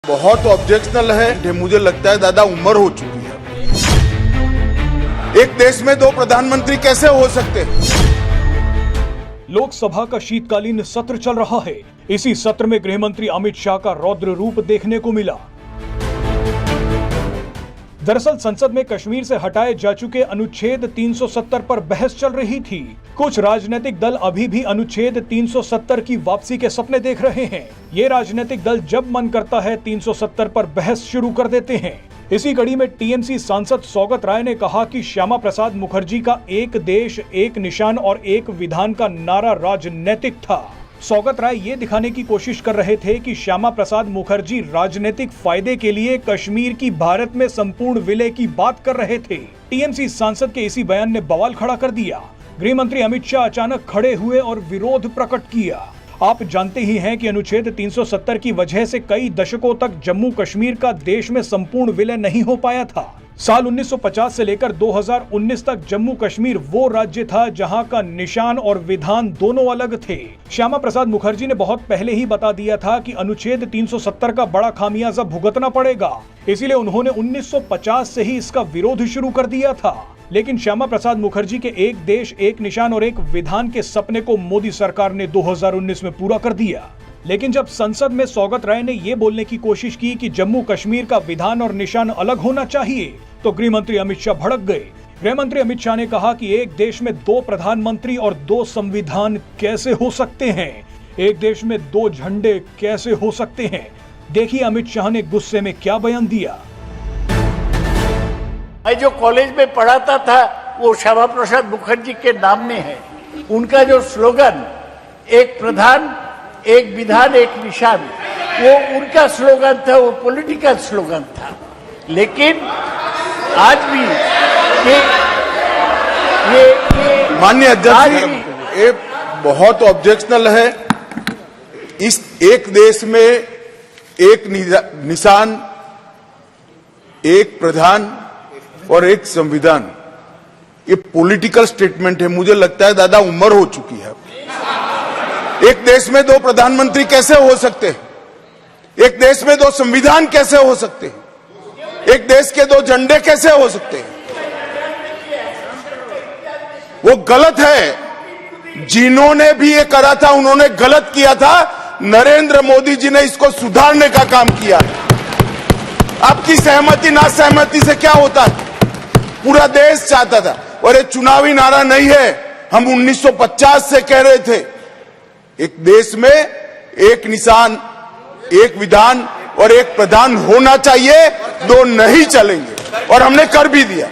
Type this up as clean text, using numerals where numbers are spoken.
बहुत ऑब्जेक्शनल है। मुझे लगता है दादा उम्र हो चुकी है। एक देश में दो प्रधानमंत्री कैसे हो सकते हैं? लोकसभा का शीतकालीन सत्र चल रहा है। इसी सत्र में गृह मंत्री अमित शाह का रौद्र रूप देखने को मिला। दरअसल संसद में कश्मीर से हटाए जा चुके अनुच्छेद 370 पर बहस चल रही थी। कुछ राजनीतिक दल अभी भी अनुच्छेद 370 की वापसी के सपने देख रहे हैं। ये राजनीतिक दल जब मन करता है 370 पर बहस शुरू कर देते हैं। इसी कड़ी में टीएमसी सांसद सौगत राय ने कहा कि श्यामा प्रसाद मुखर्जी का एक देश एक निशान और एक विधान का नारा राजनीतिक था। सौगत राय ये दिखाने की कोशिश कर रहे थे कि श्यामा प्रसाद मुखर्जी राजनीतिक फायदे के लिए कश्मीर की भारत में संपूर्ण विलय की बात कर रहे थे। टीएमसी सांसद के इसी बयान ने बवाल खड़ा कर दिया। गृह मंत्री अमित शाह अचानक खड़े हुए और विरोध प्रकट किया। आप जानते ही हैं कि अनुच्छेद 370 की वजह से कई दशकों तक जम्मू कश्मीर का देश में संपूर्ण विलय नहीं हो पाया था। साल 1950 से लेकर 2019 तक जम्मू कश्मीर वो राज्य था जहां का निशान और विधान दोनों अलग थे। श्यामा प्रसाद मुखर्जी ने बहुत पहले ही बता दिया था कि अनुच्छेद 370 का बड़ा खामियाजा भुगतना पड़ेगा। इसीलिए उन्होंने 1950 से ही इसका विरोध शुरू कर दिया था। लेकिन श्यामा प्रसाद मुखर्जी के एक देश एक निशान और एक विधान के सपने को मोदी सरकार ने 2019 में पूरा कर दिया। लेकिन जब संसद में सौगत राय ने ये बोलने की कोशिश की कि जम्मू कश्मीर का विधान और निशान अलग होना चाहिए, तो गृह मंत्री अमित शाह भड़क गए। गृह मंत्री अमित शाह ने कहा कि एक देश में दो प्रधानमंत्री और दो संविधान कैसे हो सकते हैं? एक देश में दो झंडे कैसे हो सकते हैं? देखिए अमित शाह ने गुस्से में क्या बयान दिया। मैं जो कॉलेज में पढ़ाता था वो श्यामा प्रसाद मुखर्जी के नाम में है। उनका जो स्लोगन एक प्रधान एक विधान एक निशान, वो उनका स्लोगन था, वो पॉलिटिकल स्लोगन था। लेकिन आज भी ये माननीय अध्यक्ष, ये बहुत ऑब्जेक्शनल है। इस एक देश में एक निशान, एक प्रधान और एक संविधान, ये पॉलिटिकल स्टेटमेंट है। मुझे लगता है दादा उम्र हो चुकी है। एक देश में दो प्रधानमंत्री कैसे हो सकते हैं? एक देश में दो संविधान कैसे हो सकते हैं? एक देश के दो झंडे कैसे हो सकते हैं? वो गलत है। जिन्होंने भी ये करा था उन्होंने गलत किया था। नरेंद्र मोदी जी ने इसको सुधारने का काम किया। आपकी सहमति ना सहमति से क्या होता है? पूरा देश चाहता था। और ये चुनावी नारा नहीं है, हम 1950 से कह रहे थे एक देश में एक निशान एक विधान और एक प्रधान होना चाहिए, दो नहीं चलेंगे, और हमने कर भी दिया।